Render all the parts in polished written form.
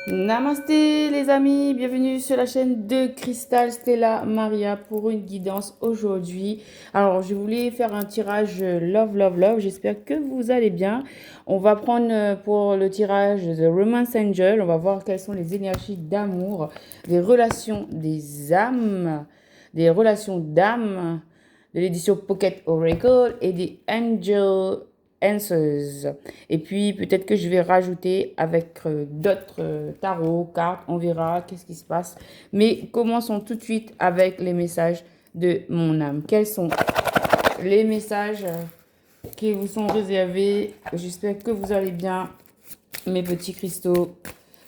Namasté les amis, bienvenue sur la chaîne de Crystal Stella Maria pour une guidance aujourd'hui. Alors je voulais faire un tirage Love Love Love, j'espère que vous allez bien. On va prendre pour le tirage The Romance Angel, on va voir quelles sont les énergies d'amour, des relations des âmes, des relations d'âmes de l'édition Pocket Oracle et des Angel Answers. Et puis peut-être que je vais rajouter avec d'autres tarots, cartes, on verra qu'est-ce qui se passe. Mais commençons tout de suite avec les messages de mon âme. Quels sont les messages qui vous sont réservés? J'espère que vous allez bien, mes petits cristaux,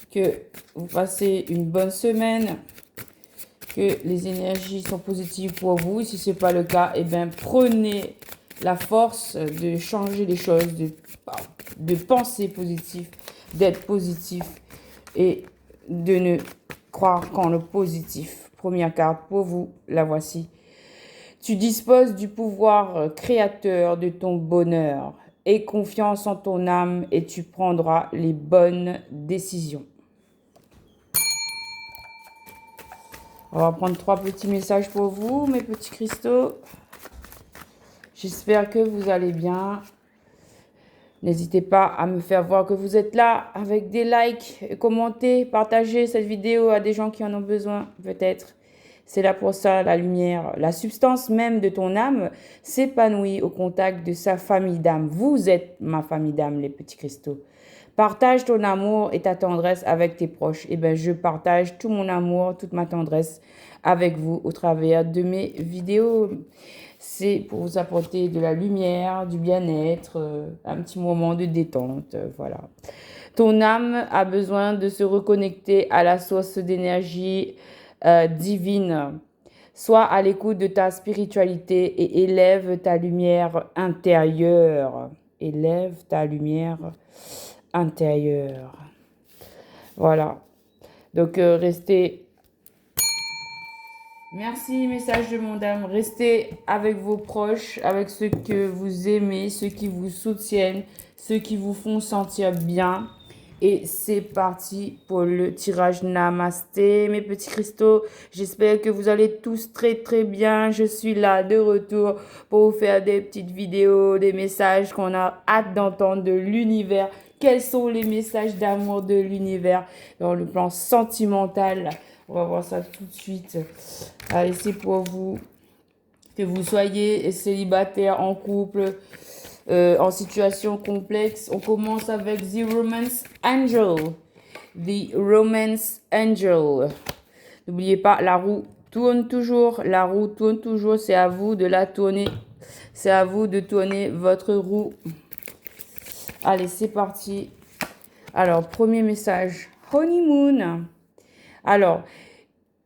que vous passez une bonne semaine, que les énergies sont positives pour vous. Si ce n'est pas le cas, eh bien, prenez la force de changer les choses, de penser positif, d'être positif et de ne croire qu'en le positif. Première carte pour vous, la voici. Tu disposes du pouvoir créateur de ton bonheur. Aie confiance en ton âme et tu prendras les bonnes décisions. On va prendre 3 petits messages pour vous, mes petits cristaux. J'espère que vous allez bien. N'hésitez pas à me faire voir que vous êtes là avec des likes, commentez, partagez cette vidéo à des gens qui en ont besoin peut-être. C'est là pour ça, la lumière, la substance même de ton âme s'épanouit au contact de sa famille d'âme. Vous êtes ma famille d'âme, les petits cristaux. Partage ton amour et ta tendresse avec tes proches. Eh bien, je partage tout mon amour, toute ma tendresse avec vous au travers de mes vidéos. C'est pour vous apporter de la lumière, du bien-être, un petit moment de détente, voilà. Ton âme a besoin de se reconnecter à la source d'énergie divine. Sois à l'écoute de ta spiritualité et élève ta lumière intérieure. Élève ta lumière intérieure. Voilà. Donc, restez... Merci, message de mon âme. Restez avec vos proches, avec ceux que vous aimez, ceux qui vous soutiennent, ceux qui vous font sentir bien. Et c'est parti pour le tirage Namasté, mes petits cristaux. J'espère que vous allez tous très très bien. Je suis là de retour pour vous faire des petites vidéos, des messages qu'on a hâte d'entendre de l'univers. Quels sont les messages d'amour de l'univers dans le plan sentimental? On va voir ça tout de suite. Allez, c'est pour vous. Que vous soyez célibataire, en couple, en situation complexe. On commence avec The Romance Angel. The Romance Angel. N'oubliez pas, la roue tourne toujours. La roue tourne toujours. C'est à vous de la tourner. C'est à vous de tourner votre roue. Allez, c'est parti. Alors, premier message. Honeymoon. Alors,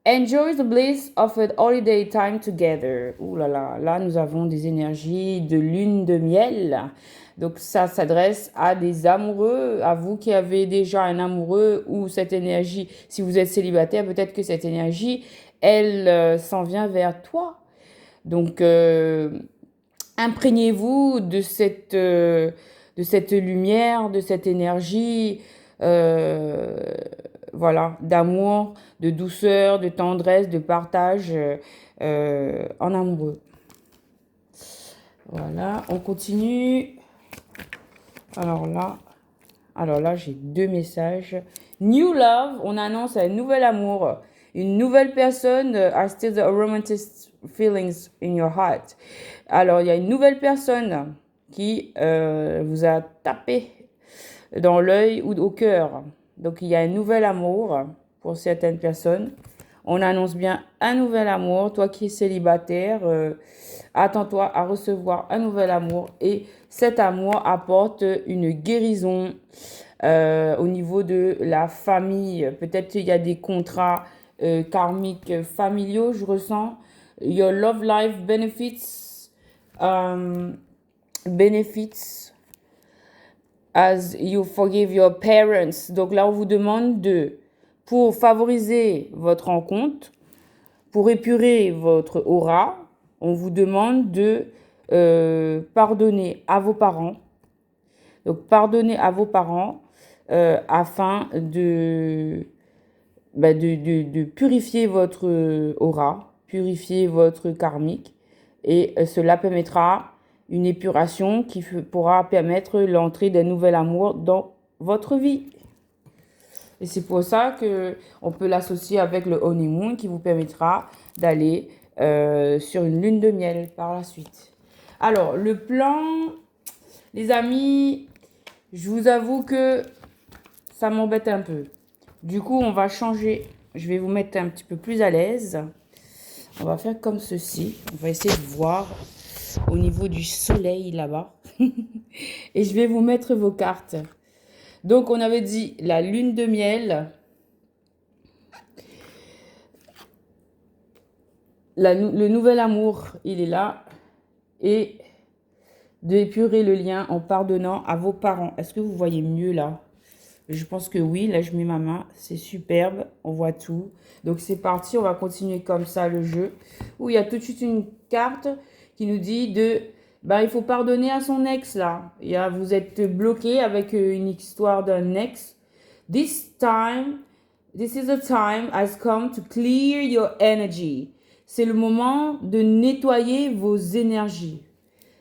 enjoy the bliss of a holiday time together. Ouh là là, là nous avons des énergies de lune de miel. Donc ça s'adresse à des amoureux, à vous qui avez déjà un amoureux ou cette énergie, si vous êtes célibataire, peut-être que cette énergie, elle s'en vient vers toi. Donc imprégnez-vous de cette lumière, de cette énergie. Voilà, d'amour, de douceur, de tendresse, de partage en amoureux. Voilà, on continue. Alors là, j'ai 2 messages. New love, on annonce un nouvel amour. Une nouvelle personne are still the romantic feelings in your heart. Alors, il y a une nouvelle personne qui vous a tapé dans l'œil ou au cœur. Donc, il y a un nouvel amour pour certaines personnes. On annonce bien un nouvel amour. Toi qui es célibataire, attends-toi à recevoir un nouvel amour. Et cet amour apporte une guérison au niveau de la famille. Peut-être qu'il y a des contrats karmiques familiaux, je ressens. Your love life benefits as you forgive your parents. Donc là, on vous demande pour favoriser votre rencontre, pour épurer votre aura, on vous demande de pardonner à vos parents. Donc, pardonnez à vos parents afin de purifier votre aura, purifier votre karmique. Et cela permettra une épuration qui pourra permettre l'entrée d'un nouvel amour dans votre vie. Et c'est pour ça que on peut l'associer avec le honeymoon qui vous permettra d'aller sur une lune de miel par la suite. Alors, le plan, les amis, je vous avoue que ça m'embête un peu. Du coup, on va changer. Je vais vous mettre un petit peu plus à l'aise. On va faire comme ceci. On va essayer de voir au niveau du soleil là-bas. Et je vais vous mettre vos cartes. Donc, on avait dit la lune de miel. Le nouvel amour, il est là. Et d'épurer le lien en pardonnant à vos parents. Est-ce que vous voyez mieux là? Je pense que oui. Là, je mets ma main. C'est superbe. On voit tout. Donc, c'est parti. On va continuer comme ça le jeu. Où il y a tout de suite une carte qui nous dit il faut pardonner à son ex là. Vous êtes bloqué avec une histoire d'un ex. This is the time has come to clear your energy. C'est le moment de nettoyer vos énergies.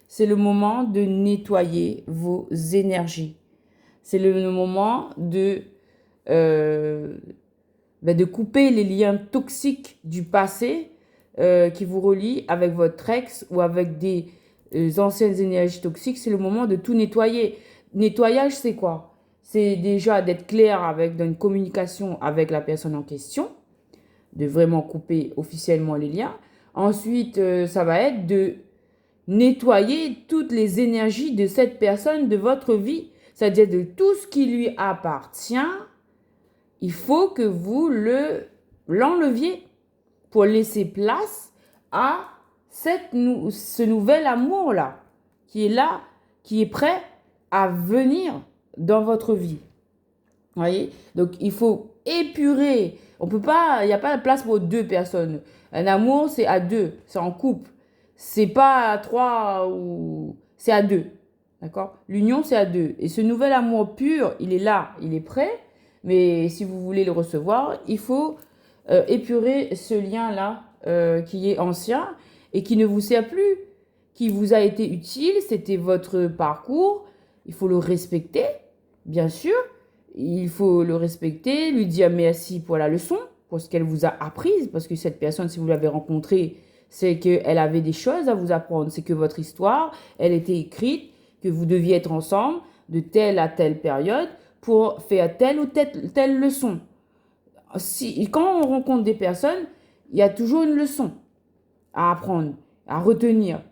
C'est le moment de nettoyer vos énergies. C'est le moment de couper les liens toxiques du passé qui vous relient avec votre ex ou avec des anciennes énergies toxiques. C'est le moment de tout nettoyer. Nettoyage, c'est quoi? C'est déjà d'être clair dans une communication avec la personne en question, de vraiment couper officiellement les liens. Ensuite, ça va être de nettoyer toutes les énergies de cette personne de votre vie, c'est-à-dire de tout ce qui lui appartient. Il faut que vous l'enleviez pour laisser place à ce nouvel amour-là, qui est prêt à venir dans votre vie. Vous voyez? Donc, il faut épurer. On peut pas, il n'y a pas de place pour deux personnes. Un amour, c'est à deux, c'est en couple. C'est pas à trois ou... C'est à deux. D'accord? L'union, c'est à deux. Et ce nouvel amour pur, il est là, il est prêt. Mais si vous voulez le recevoir, il faut épurer ce lien-là qui est ancien et qui ne vous sert plus, qui vous a été utile. C'était votre parcours. Il faut le respecter, bien sûr. Il faut le respecter, lui dire merci pour la leçon, pour ce qu'elle vous a apprise. Parce que cette personne, si vous l'avez rencontrée, c'est qu'elle avait des choses à vous apprendre. C'est que votre histoire, elle était écrite, que vous deviez être ensemble de telle à telle période pour faire telle ou telle leçon. Quand on rencontre des personnes, il y a toujours une leçon à apprendre, à retenir.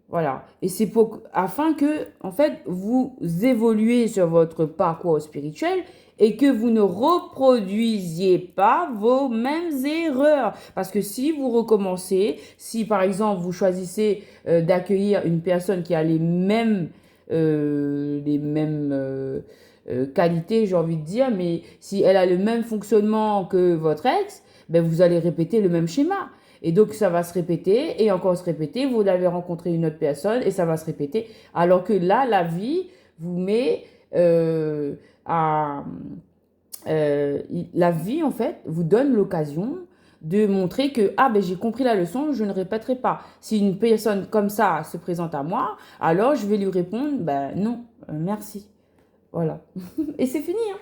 Voilà. Et c'est afin que, en fait, vous évoluez sur votre parcours spirituel et que vous ne reproduisiez pas vos mêmes erreurs. Parce que si vous recommencez, si par exemple vous choisissez d'accueillir une personne qui a les mêmes qualités, j'ai envie de dire, mais si elle a le même fonctionnement que votre ex, ben vous allez répéter le même schéma. Et donc, ça va se répéter et encore se répéter. Vous allez rencontrer une autre personne et ça va se répéter. Alors que là, la vie vous met la vie, en fait, vous donne l'occasion de montrer que, j'ai compris la leçon, je ne répéterai pas. Si une personne comme ça se présente à moi, alors je vais lui répondre, non, merci. Voilà. Et c'est fini. Hein.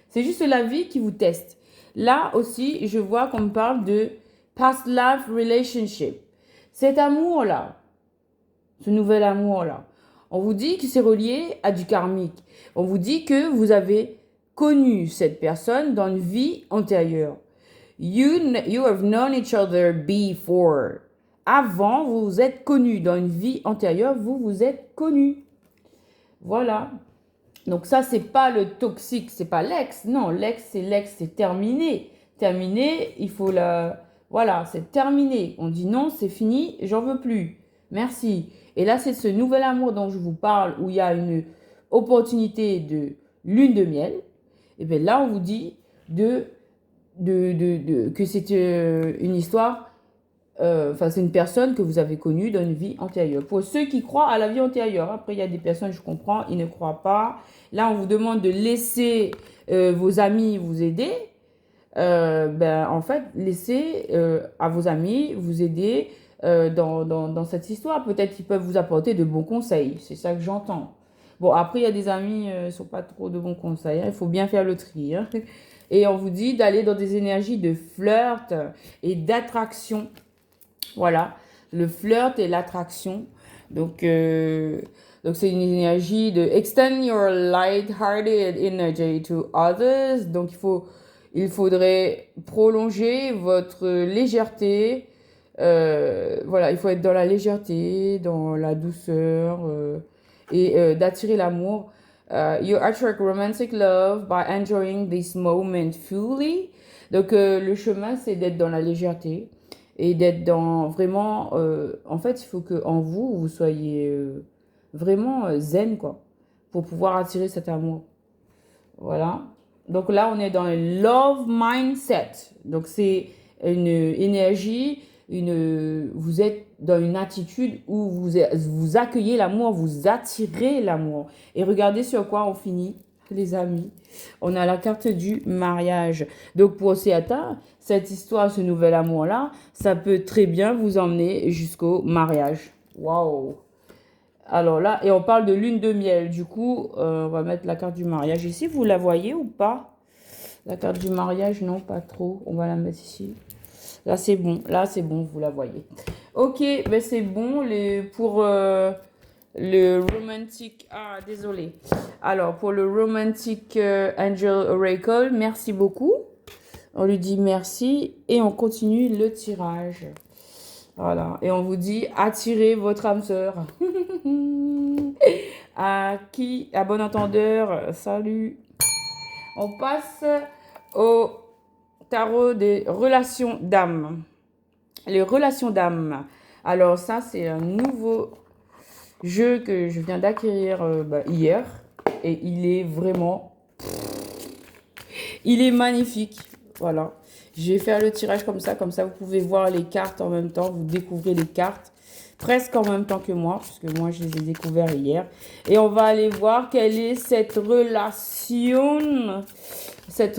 C'est juste la vie qui vous teste. Là aussi, je vois qu'on me parle de past life relationship. Cet amour-là, ce nouvel amour-là, on vous dit que c'est relié à du karmique. On vous dit que vous avez connu cette personne dans une vie antérieure. You have known each other before. Avant, vous vous êtes connus. Dans une vie antérieure, vous vous êtes connus. Voilà. Donc ça, c'est pas le toxique, c'est pas l'ex. Non, l'ex, c'est terminé. Terminé, il faut Voilà, c'est terminé. On dit non, c'est fini, j'en veux plus. Merci. Et là, c'est ce nouvel amour dont je vous parle, où il y a une opportunité de lune de miel. Et bien là, on vous dit que c'est une histoire Enfin, c'est une personne que vous avez connue dans une vie antérieure. Pour ceux qui croient à la vie antérieure, après, il y a des personnes, je comprends, ils ne croient pas. Là, on vous demande de laisser vos amis vous aider. En fait, laissez à vos amis vous aider dans cette histoire. Peut-être qu'ils peuvent vous apporter de bons conseils. C'est ça que j'entends. Bon, après, il y a des amis qui ne sont pas trop de bons conseils, hein. Il faut bien faire le tri, hein. Et on vous dit d'aller dans des énergies de flirt et d'attraction. Voilà, le flirt et l'attraction. Donc, c'est une énergie de extend your light-hearted energy to others. Donc, il faudrait prolonger votre légèreté. Voilà, il faut être dans la légèreté, dans la douceur et d'attirer l'amour. You attract romantic love by enjoying this moment fully. Donc, le chemin, c'est d'être dans la légèreté et d'être dans vraiment... en fait, il faut qu'en vous, vous soyez vraiment zen, quoi, pour pouvoir attirer cet amour. Voilà. Donc là, on est dans le love mindset. Donc, c'est une énergie, vous êtes dans une attitude où vous accueillez l'amour, vous attirez l'amour. Et regardez sur quoi on finit, les amis. On a la carte du mariage. Donc, pour certains, cette histoire, ce nouvel amour-là, ça peut très bien vous emmener jusqu'au mariage. Waouh! Alors là, et on parle de lune de miel. Du coup, on va mettre la carte du mariage ici. Vous la voyez ou pas? La carte du mariage, non, pas trop. On va la mettre ici. Là, c'est bon. Là, c'est bon, vous la voyez. Ok, ben c'est bon pour le romantic... Ah, désolé. Alors, pour le romantic angel oracle, merci beaucoup. On lui dit merci et on continue le tirage. Voilà. Et on vous dit, attirez votre âme sœur. À bon entendeur, salut. On passe au tarot des relations d'âme. Les relations d'âme. Alors ça, c'est un nouveau jeu que je viens d'acquérir hier. Et il est vraiment... Il est magnifique. Voilà. Je vais faire le tirage comme ça vous pouvez voir les cartes en même temps. Vous découvrez les cartes presque en même temps que moi, parce que moi je les ai découvertes hier. Et on va aller voir quelle est cette relation d'âme. Cette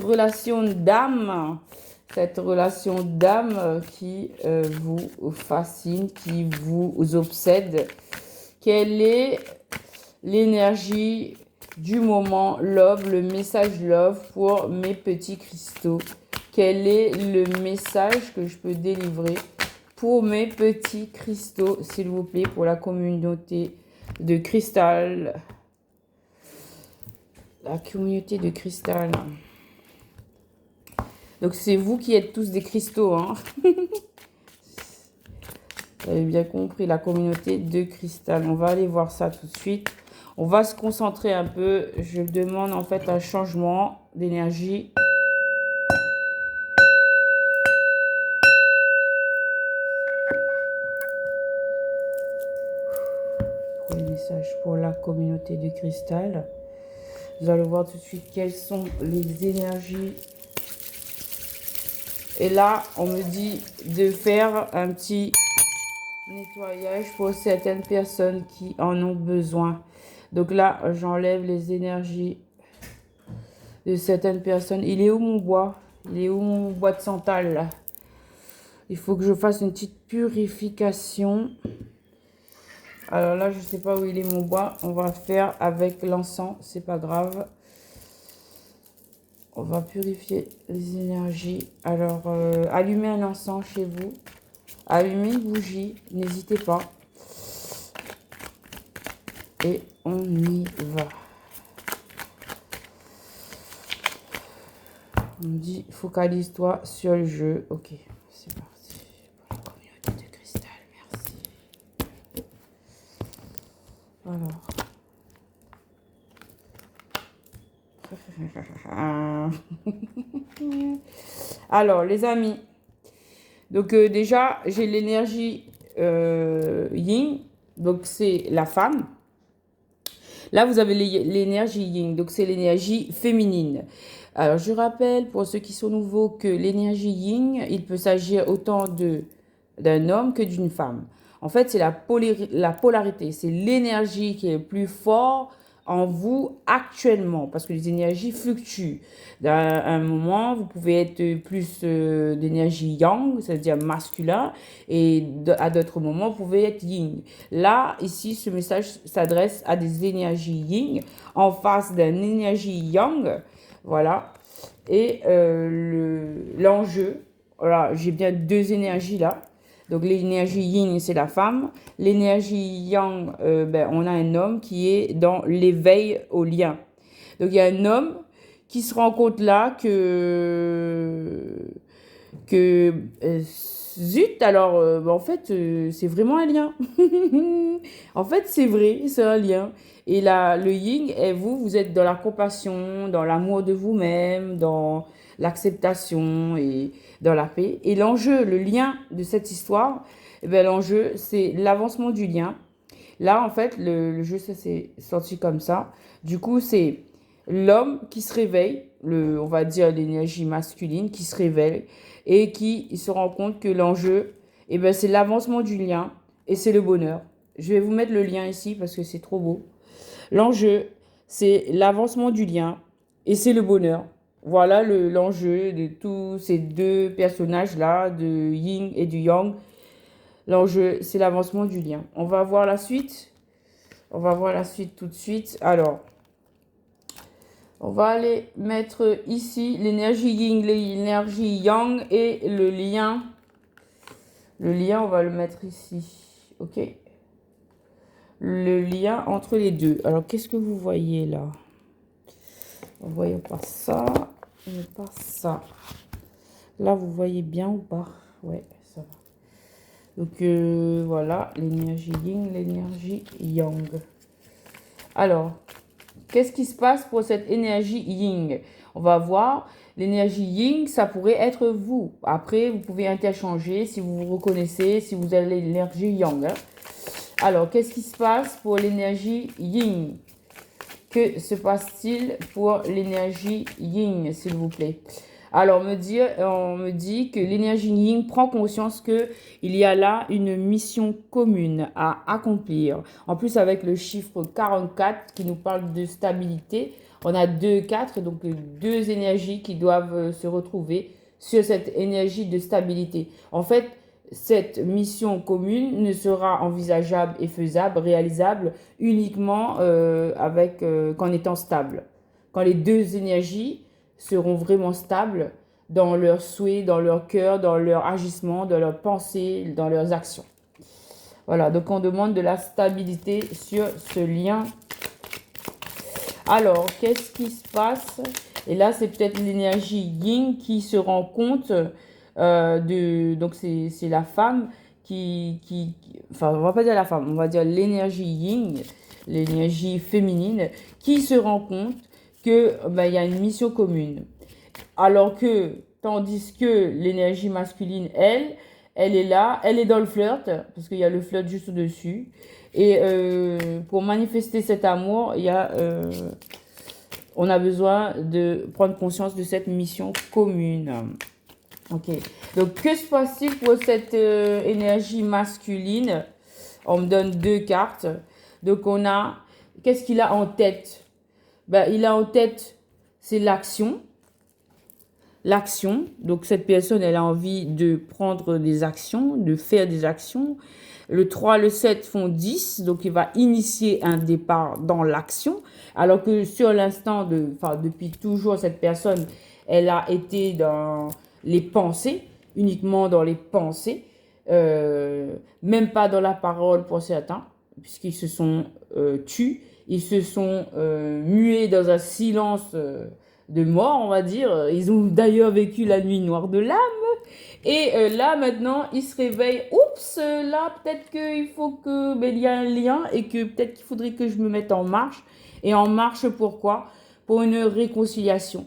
relation d'âme qui vous fascine, qui vous obsède. Quelle est l'énergie du moment love, le message love pour mes petits cristaux? Quel est le message que je peux délivrer pour mes petits cristaux, s'il vous plaît, pour la communauté de cristal? La communauté de cristal. Donc, c'est vous qui êtes tous des cristaux, hein. Vous avez bien compris, la communauté de cristal. On va aller voir ça tout de suite. On va se concentrer un peu. Je demande en fait un changement d'énergie. Pour les messages pour la communauté de cristal. Vous allez voir tout de suite quelles sont les énergies. Et là, on me dit de faire un petit nettoyage pour certaines personnes qui en ont besoin. Donc là, j'enlève les énergies de certaines personnes. Il est où mon bois? Il est où mon bois de santal là? Il faut que je fasse une petite purification. Alors là, je ne sais pas où il est mon bois. On va faire avec l'encens. C'est pas grave. On va purifier les énergies. Alors, allumez un encens chez vous. Allumez une bougie. N'hésitez pas. Et on y va. On me dit, focalise-toi sur le jeu. Ok, c'est parti. Pour la communauté de cristal, merci. Alors, les amis. Donc, déjà, j'ai l'énergie yin. Donc, c'est la femme. Là, vous avez l'énergie yin. Donc, c'est l'énergie féminine. Alors, je rappelle pour ceux qui sont nouveaux que l'énergie yin, il peut s'agir autant de d'un homme que d'une femme. En fait, c'est la polarité, c'est l'énergie qui est plus forte en vous actuellement, parce que les énergies fluctuent. À un moment, vous pouvez être plus d'énergie yang, c'est-à-dire masculin, et à d'autres moments, vous pouvez être yin. Là, ici, ce message s'adresse à des énergies yin en face d'une énergie yang, voilà. Et l'enjeu, voilà, j'ai bien deux énergies là. Donc l'énergie yin, c'est la femme. L'énergie yang, on a un homme qui est dans l'éveil au lien. Donc il y a un homme qui se rend compte là que zut, alors en fait c'est vraiment un lien. En fait c'est vrai, c'est un lien. Et là, le yin, et vous êtes dans la compassion, dans l'amour de vous-même, dans l'acceptation et dans la paix. Et l'enjeu, le lien de cette histoire, l'enjeu, c'est l'avancement du lien. Là, en fait, le jeu, ça s'est sorti comme ça. Du coup, c'est l'homme qui se réveille, on va dire l'énergie masculine qui se réveille et qui se rend compte que l'enjeu, c'est l'avancement du lien et c'est le bonheur. Je vais vous mettre le lien ici parce que c'est trop beau. L'enjeu, c'est l'avancement du lien et c'est le bonheur. Voilà l'enjeu de tous ces deux personnages-là, de Yin et du Yang. L'enjeu, c'est l'avancement du lien. On va voir la suite. On va voir la suite tout de suite. Alors, on va aller mettre ici l'énergie Yin, l'énergie Yang et le lien. Le lien, on va le mettre ici. OK. Le lien entre les deux. Alors, qu'est-ce que vous voyez là? On voyez pas ça, mais pas ça. Là, vous voyez bien ou pas? Ouais, ça va. Donc, voilà, l'énergie yin, l'énergie yang. Alors, qu'est-ce qui se passe pour cette énergie yin? On va voir, l'énergie yin, ça pourrait être vous. Après, vous pouvez interchanger si vous vous reconnaissez, si vous avez l'énergie yang. Hein. Alors, qu'est-ce qui se passe pour l'énergie yin? Que se passe-t-il pour l'énergie yin, s'il vous plaît? Alors, on me dit que l'énergie yin prend conscience qu'il y a là une mission commune à accomplir. En plus, avec le chiffre 44 qui nous parle de stabilité, on a 2, 4, donc deux énergies qui doivent se retrouver sur cette énergie de stabilité. En fait, cette mission commune ne sera envisageable et faisable, réalisable uniquement qu'en étant stable. Quand les deux énergies seront vraiment stables dans leurs souhaits, dans leur cœur, dans leur agissement, dans leurs pensées, dans leurs actions. Voilà, donc on demande de la stabilité sur ce lien. Alors, qu'est-ce qui se passe? Et là, c'est peut-être l'énergie yin qui se rend compte donc c'est la femme enfin on va pas dire la femme, on va dire l'énergie yin, l'énergie féminine qui se rend compte que il y a une mission commune. Alors que tandis que l'énergie masculine elle est là, elle est dans le flirt parce qu'il y a le flirt juste au-dessus et pour manifester cet amour, on a besoin de prendre conscience de cette mission commune. Ok. Donc, que se passe-t-il pour cette énergie masculine? On me donne deux cartes. Donc, qu'est-ce qu'il a en tête? Il a en tête, c'est l'action. L'action. Donc, cette personne, elle a envie de prendre des actions, de faire des actions. Le 3, le 7 font 10. Donc, il va initier un départ dans l'action. Alors que sur l'instant, depuis toujours, cette personne, elle a été dans les pensées, uniquement dans les pensées, même pas dans la parole pour certains, puisqu'ils se sont tus, ils se sont mués dans un silence de mort, on va dire. Ils ont d'ailleurs vécu la nuit noire de l'âme. Et là, maintenant, ils se réveillent. Oups, là, peut-être qu'il faut que... il y a un lien et que peut-être qu'il faudrait que je me mette en marche. Et en marche, pourquoi? Pour une réconciliation.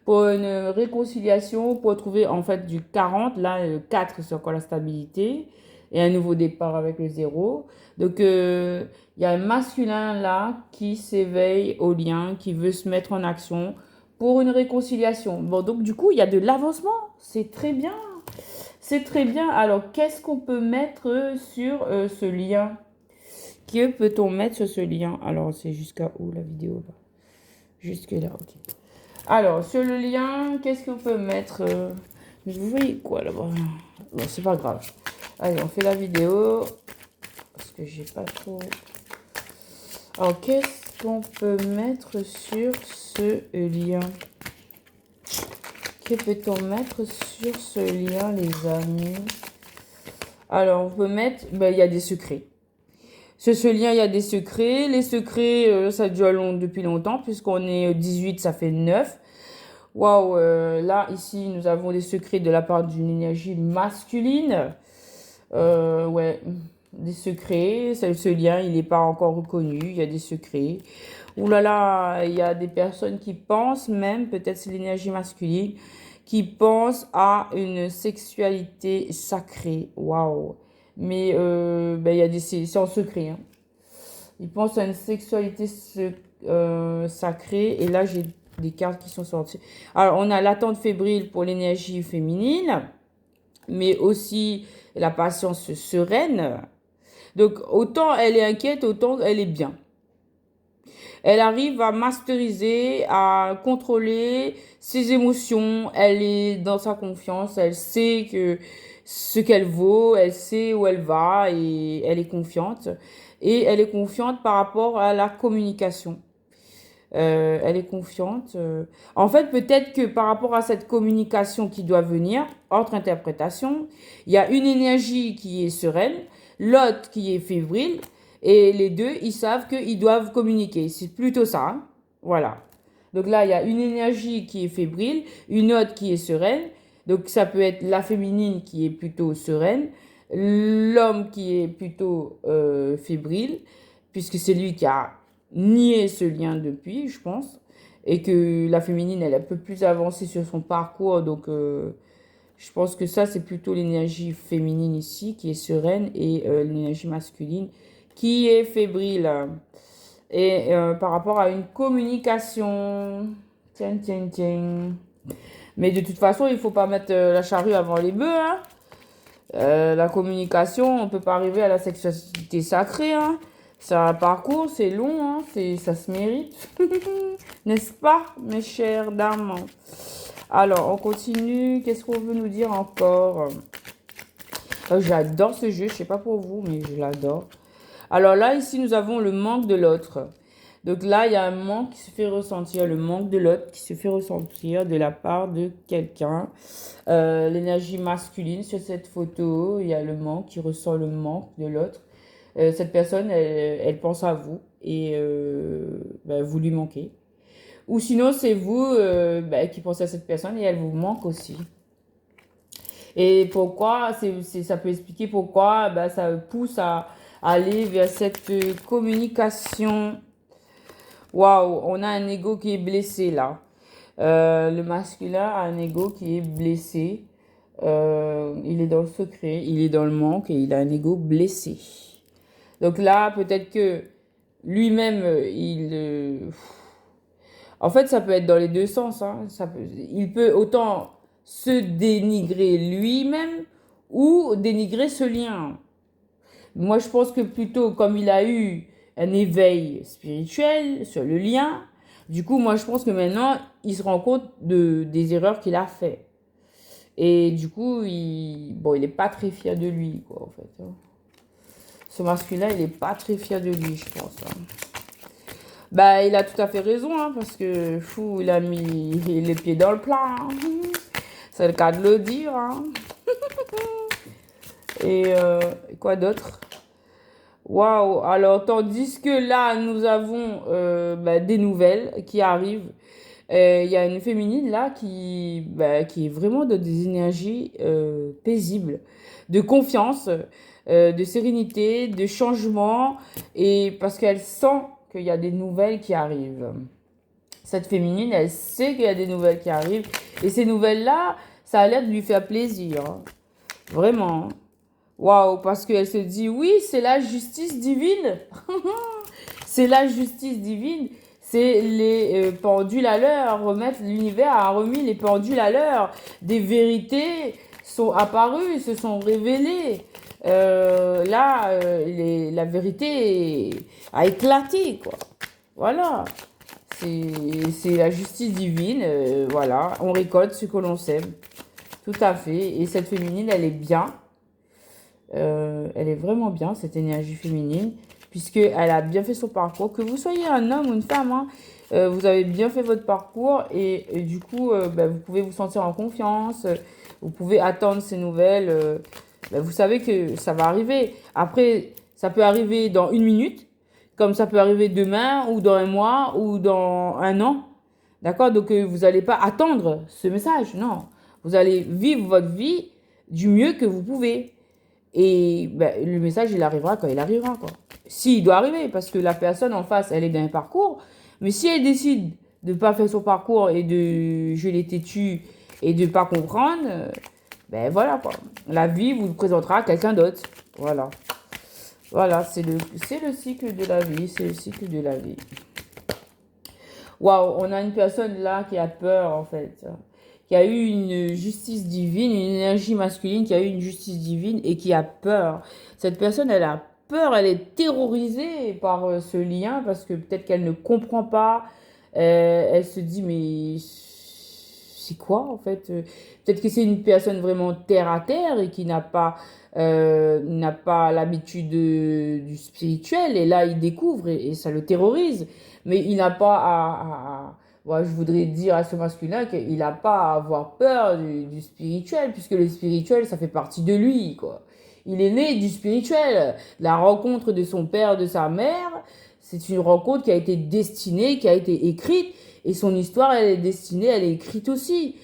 Pour une réconciliation, pour trouver en fait du 40, là, le 4, c'est encore la stabilité. Et un nouveau départ avec le 0. Donc, il y a un masculin là qui s'éveille au lien, qui veut se mettre en action pour une réconciliation. Bon, donc du coup, il y a de l'avancement. C'est très bien. C'est très bien. Alors, qu'est-ce qu'on peut mettre sur ce lien? Que peut-on mettre sur ce lien? Alors, c'est jusqu'à où la vidéo là? Jusque là, ok. Alors, sur le lien, qu'est-ce qu'on peut mettre vous voyez quoi là-bas? Bon, c'est pas grave. Allez, on fait la vidéo. Parce que j'ai pas trop... Alors, qu'est-ce qu'on peut mettre sur ce lien? Que peut-on mettre sur ce lien, les amis? Alors, on peut mettre... Ben, il y a des secrets. Sur ce lien, il y a des secrets. Les secrets, ça dure depuis longtemps, puisqu'on est 18, ça fait 9. Waouh, là, ici, nous avons des secrets de la part d'une énergie masculine. Ouais, des secrets. Ce lien, il n'est pas encore reconnu. Il y a des secrets. Ouh là là, il y a des personnes qui pensent même, peut-être c'est l'énergie masculine, qui pensent à une sexualité sacrée. Waouh. Mais ben, il y a c'est en secret. Hein. Ils pensent à une sexualité sacrée. Et là, j'ai des cartes qui sont sorties. Alors, on a l'attente fébrile pour l'énergie féminine, mais aussi la patience sereine. Donc, autant elle est inquiète, autant elle est bien. Elle arrive à masteriser, à contrôler ses émotions. Elle est dans sa confiance. Elle sait que ce qu'elle vaut. Elle sait où elle va et elle est confiante. Et elle est confiante par rapport à la communication. Elle est confiante. En fait, peut-être que par rapport à cette communication qui doit venir, entre interprétations, il y a une énergie qui est sereine, l'autre qui est fébrile, et les deux, ils savent qu'ils doivent communiquer. C'est plutôt ça. Hein. Voilà. Donc là, il y a une énergie qui est fébrile, une autre qui est sereine. Donc ça peut être la féminine qui est plutôt sereine, l'homme qui est plutôt fébrile, puisque c'est lui qui a nié ce lien depuis, je pense. Et que la féminine, elle est un peu plus avancée sur son parcours. Donc je pense que ça, c'est plutôt l'énergie féminine ici qui est sereine et l'énergie masculine qui est fébrile. Et par rapport à une communication. Tiens, tiens, tiens. Mais de toute façon, il ne faut pas mettre la charrue avant les bœufs. Hein. La communication, on ne peut pas arriver à la sexualité sacrée. Hein. C'est un parcours, c'est long, hein. Ça se mérite. N'est-ce pas, mes chères dames? Alors, on continue. Qu'est-ce qu'on veut nous dire encore? J'adore ce jeu. Je ne sais pas pour vous, mais je l'adore. Alors là, ici, nous avons le manque de l'autre. Donc là, il y a un manque qui se fait ressentir, le manque de l'autre qui se fait ressentir de la part de quelqu'un. L'énergie masculine sur cette photo, il y a le manque, qui ressent le manque de l'autre. Cette personne, elle pense à vous et ben, vous lui manquez. Ou sinon, c'est vous ben, qui pensez à cette personne et elle vous manque aussi. Et pourquoi, ça peut expliquer pourquoi ben, ça pousse à aller vers cette communication. Waouh, on a un ego qui est blessé là. Le masculin a un ego qui est blessé. Il est dans le secret, il est dans le manque et il a un ego blessé. Donc là, peut-être que lui-même, en fait, ça peut être dans les deux sens. Hein. Il peut autant se dénigrer lui-même ou dénigrer ce lien. Moi, je pense que plutôt, comme il a eu un éveil spirituel sur le lien, du coup, moi, je pense que maintenant, il se rend compte des erreurs qu'il a fait. Et du coup, il n'est pas très fier de lui, quoi, en fait. Hein. Ce masculin, il n'est pas très fier de lui, je pense. Hein. Bah, il a tout à fait raison, hein, parce que fou, il a mis les pieds dans le plat. Hein. C'est le cas de le dire. Hein. Et quoi d'autre? Waouh! Alors, tandis que là, nous avons bah, des nouvelles qui arrivent. Il y a une féminine là qui est vraiment dans des énergies paisibles, de confiance, de sérénité, de changement, et parce qu'elle sent qu'il y a des nouvelles qui arrivent. Cette féminine, elle sait qu'il y a des nouvelles qui arrivent, et ces nouvelles-là, ça a l'air de lui faire plaisir. Hein. Vraiment. Waouh, parce qu'elle se dit, oui, c'est la justice divine. C'est la justice divine. C'est les pendules à l'heure. L'univers a remis les pendules à l'heure. Des vérités sont apparus, se sont révélés. Là, la vérité a éclaté, quoi. Voilà. C'est la justice divine. Voilà. On récolte ce que l'on sème. Tout à fait. Et cette féminine, elle est bien. Elle est vraiment bien, cette énergie féminine, puisqu'elle a bien fait son parcours. Que vous soyez un homme ou une femme, hein, vous avez bien fait votre parcours et du coup, ben, vous pouvez vous sentir en confiance. Vous pouvez attendre ces nouvelles. Ben, vous savez que ça va arriver. Après, ça peut arriver dans une minute, comme ça peut arriver demain ou dans un mois ou dans un an. D'accord? Donc, vous n'allez pas attendre ce message. Non. Vous allez vivre votre vie du mieux que vous pouvez. Et ben, le message, il arrivera quand il arrivera, quoi. S'il doit arriver, parce que la personne en face, elle est dans un parcours. Mais si elle décide de ne pas faire son parcours et de je l'ai têtu et de ne pas comprendre, ben voilà, quoi. La vie vous présentera quelqu'un d'autre. Voilà. Voilà, c'est le cycle de la vie. C'est le cycle de la vie. Waouh, on a une personne là qui a peur, en fait. Qui a eu une justice divine, une énergie masculine qui a eu une justice divine et qui a peur. Cette personne, elle a peur, elle est terrorisée par ce lien parce que peut-être qu'elle ne comprend pas. Elle se dit, mais c'est quoi en fait? Peut-être que c'est une personne vraiment terre à terre et qui n'a pas l'habitude du spirituel. Et là, il découvre et ça le terrorise. Mais il n'a pas ouais, je voudrais dire à ce masculin qu'il n'a pas à avoir peur du spirituel, puisque le spirituel, ça fait partie de lui, quoi. Il est né du spirituel. La rencontre de son père, de sa mère, c'est une rencontre qui a été destinée, qui a été écrite, et son histoire, elle est destinée, elle est écrite aussi,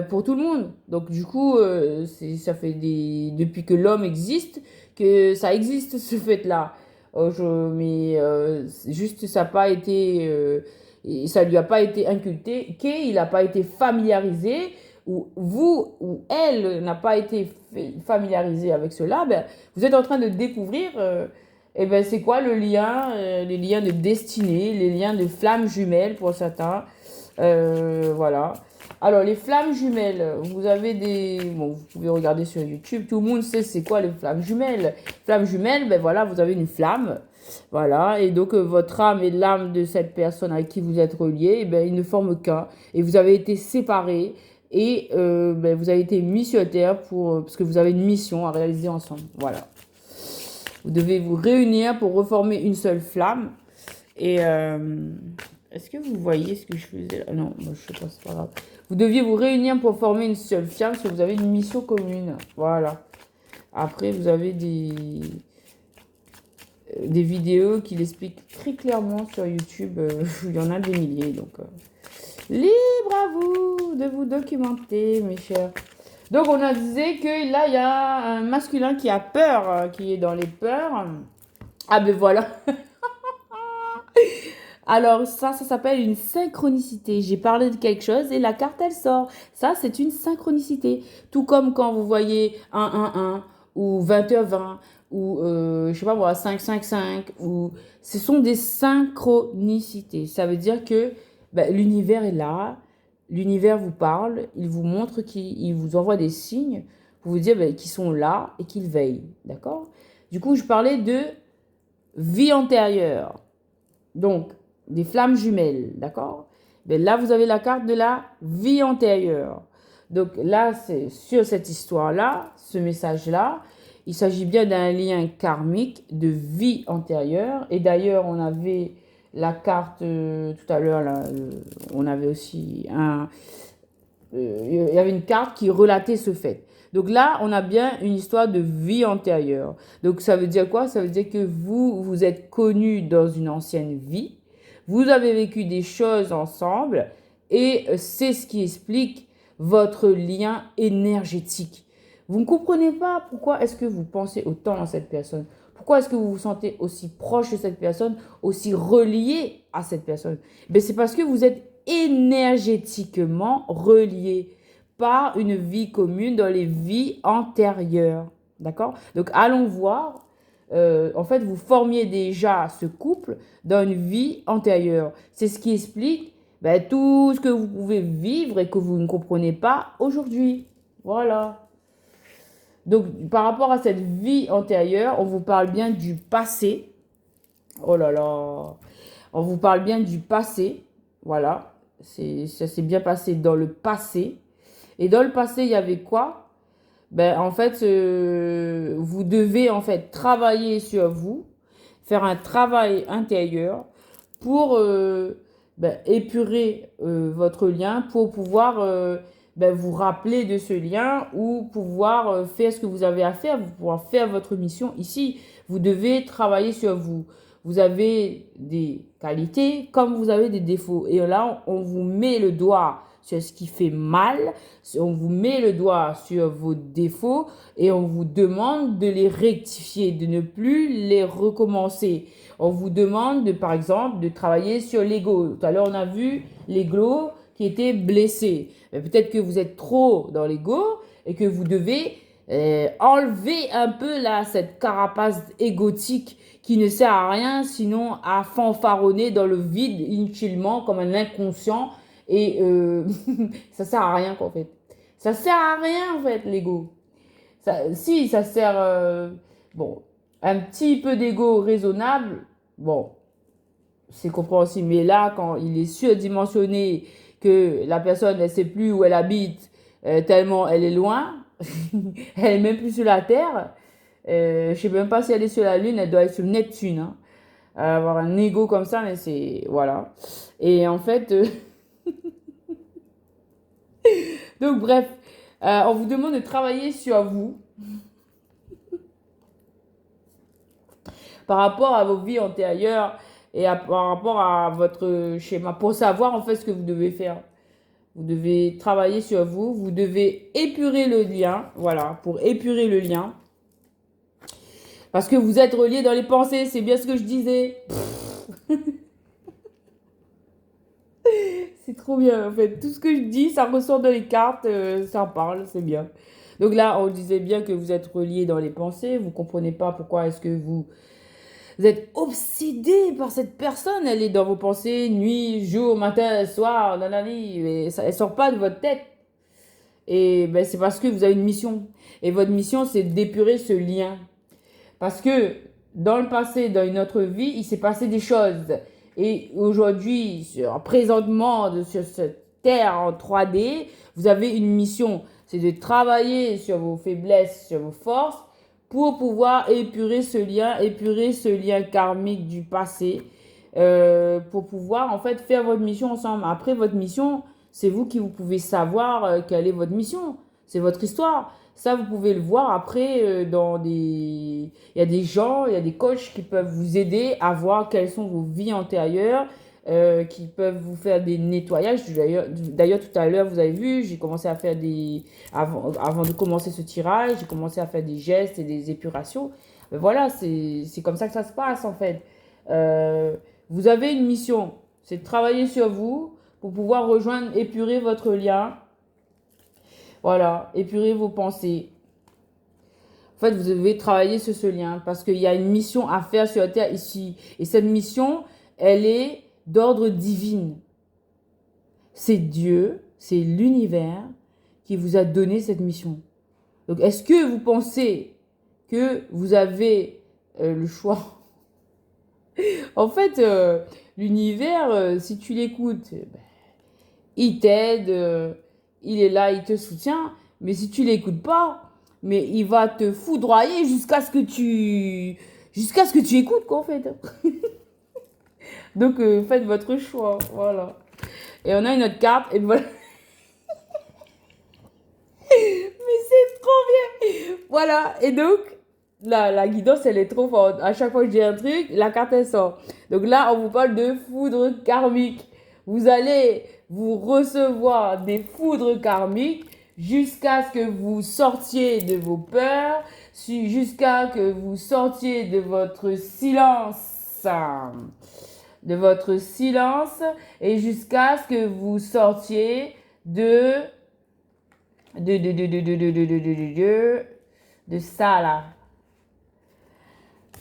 pour tout le monde. Donc, du coup, ça fait depuis que l'homme existe, que ça existe, ce fait-là. Mais juste, ça n'a pas été... et ça lui a pas été inculqué, il n'a pas été familiarisé, ou vous ou elle n'a pas été familiarisé avec cela, ben, vous êtes en train de découvrir eh ben, c'est quoi le lien, les liens de destinée, les liens de flammes jumelles pour certains. Voilà. Alors, les flammes jumelles, vous avez des... Bon, vous pouvez regarder sur YouTube, tout le monde sait c'est quoi les flammes jumelles. Flammes jumelles, ben voilà, vous avez une flamme. Voilà, et donc votre âme et l'âme de cette personne avec qui vous êtes relié, eh ben, ils ne forment qu'un. Et vous avez été séparés et ben, vous avez été mis sur terre parce que vous avez une mission à réaliser ensemble. Voilà. Vous devez vous réunir pour reformer une seule flamme. Et est-ce que vous voyez ce que je faisais là? Non, moi, je sais pas, c'est pas grave. Vous deviez vous réunir pour former une seule flamme parce que vous avez une mission commune. Voilà. Après, vous avez des vidéos qui l'expliquent très clairement sur YouTube. Il y en a des milliers. Donc, libre à vous de vous documenter, mes chers. Donc, on a dit que là, il y a un masculin qui a peur, qui est dans les peurs. Ah, ben voilà. Alors, ça s'appelle une synchronicité. J'ai parlé de quelque chose et la carte, elle sort. Ça, c'est une synchronicité. Tout comme quand vous voyez 1-1-1 ou 20h20 ou, je sais pas moi, 5-5-5. Ce sont des synchronicités. Ça veut dire que ben, l'univers est là. L'univers vous parle. Il vous montre qu'il vous envoie des signes pour vous dire ben, qu'ils sont là et qu'ils veillent. D'accord? Du coup, je parlais de vie antérieure. Donc, des flammes jumelles, d'accord? Mais là, vous avez la carte de la vie antérieure. Donc là, c'est sur cette histoire-là, ce message-là, il s'agit bien d'un lien karmique de vie antérieure. Et d'ailleurs, on avait la carte tout à l'heure, là, on avait aussi il y avait une carte qui relatait ce fait. Donc là, on a bien une histoire de vie antérieure. Donc ça veut dire quoi? Ça veut dire que vous êtes connus dans une ancienne vie. Vous avez vécu des choses ensemble et c'est ce qui explique votre lien énergétique. Vous ne comprenez pas pourquoi est-ce que vous pensez autant à cette personne. Pourquoi est-ce que vous vous sentez aussi proche de cette personne, aussi relié à cette personne? Ben, c'est parce que vous êtes énergétiquement reliés par une vie commune dans les vies antérieures. D'accord? Donc, allons voir. En fait, vous formiez déjà ce couple dans une vie antérieure. C'est ce qui explique ben, tout ce que vous pouvez vivre et que vous ne comprenez pas aujourd'hui. Voilà. Donc, par rapport à cette vie antérieure, on vous parle bien du passé. Oh là là. On vous parle bien du passé. Voilà. Ça s'est bien passé dans le passé. Et dans le passé, il y avait quoi? Ben, en fait, vous devez en fait travailler sur vous, faire un travail intérieur pour épurer votre lien, pour pouvoir vous rappeler de ce lien ou pouvoir faire ce que vous avez à faire, vous pouvoir faire votre mission ici. Vous devez travailler sur vous. Vous avez des qualités comme vous avez des défauts. Et là, on vous met le doigt sur ce qui fait mal, on vous met le doigt sur vos défauts et on vous demande de les rectifier, de ne plus les recommencer. On vous demande, par exemple, de travailler sur l'ego. Tout à l'heure, on a vu l'ego qui était blessé. Peut-être que vous êtes trop dans l'ego et que vous devez enlever un peu là cette carapace égotique qui ne sert à rien sinon à fanfaronner dans le vide inutilement comme un inconscient et ça sert à rien en fait. Ça sert à rien en fait l'ego. Si ça sert un petit peu d'ego raisonnable, bon, c'est compréhensible. Mais là, quand il est surdimensionné, que la personne ne sait plus où elle habite, tellement elle est loin, elle est même plus sur la Terre. Je sais même pas si elle est sur la Lune, elle doit être sur Neptune. Hein. Avoir un ego comme ça, mais c'est... Voilà. Et en fait... Donc bref, on vous demande de travailler sur vous. Par rapport à vos vies antérieures et par rapport à votre schéma, pour savoir en fait ce que vous devez faire. Vous devez travailler sur vous, vous devez épurer le lien, voilà, pour épurer le lien. Parce que vous êtes reliés dans les pensées, c'est bien ce que je disais. C'est trop bien, en fait. Tout ce que je dis, ça ressort dans les cartes, ça parle, c'est bien. Donc là, on disait bien que vous êtes reliés dans les pensées, vous comprenez pas pourquoi est-ce que vous êtes obsédé par cette personne. Elle est dans vos pensées, nuit, jour, matin, soir, nanani. Mais ça, elle sort pas de votre tête. Et ben, c'est parce que vous avez une mission. Et votre mission, c'est d'épurer ce lien. Parce que dans le passé, dans une autre vie, il s'est passé des choses. Et aujourd'hui, présentement, sur cette terre en 3D, vous avez une mission. C'est de travailler sur vos faiblesses, sur vos forces, pour pouvoir épurer ce lien karmique du passé, pour pouvoir en fait faire votre mission ensemble. Après, votre mission, c'est vous qui vous pouvez savoir quelle est votre mission. C'est votre histoire. Ça, vous pouvez le voir après dans des... Il y a des gens, il y a des coachs qui peuvent vous aider à voir quelles sont vos vies antérieures, qui peuvent vous faire des nettoyages. D'ailleurs, tout à l'heure, vous avez vu, j'ai commencé à faire des... Avant de commencer ce tirage, j'ai commencé à faire des gestes et des épurations. Mais voilà, c'est comme ça que ça se passe en fait. Vous avez une mission, c'est de travailler sur vous pour pouvoir rejoindre, épurer votre lien. Voilà, épurer vos pensées. En fait, vous devez travailler sur ce lien parce qu'il y a une mission à faire sur la terre ici. Et cette mission, elle est d'ordre divin. C'est Dieu, c'est l'univers qui vous a donné cette mission. Donc, est-ce que vous pensez que vous avez le choix? En fait, l'univers, si tu l'écoutes, il t'aide, il est là, il te soutient. Mais si tu l'écoutes pas, mais il va te foudroyer jusqu'à ce que tu écoutes, quoi, en fait. Donc, faites votre choix, voilà. Et on a une autre carte, et voilà. Mais c'est trop bien. Voilà, et donc, la guidance, elle est trop forte. À chaque fois que je dis un truc, la carte, elle sort. Donc là, on vous parle de foudre karmique. Vous allez vous recevoir des foudres karmiques jusqu'à ce que vous sortiez de vos peurs, jusqu'à que vous sortiez de votre silence, et jusqu'à ce que vous sortiez de ça là,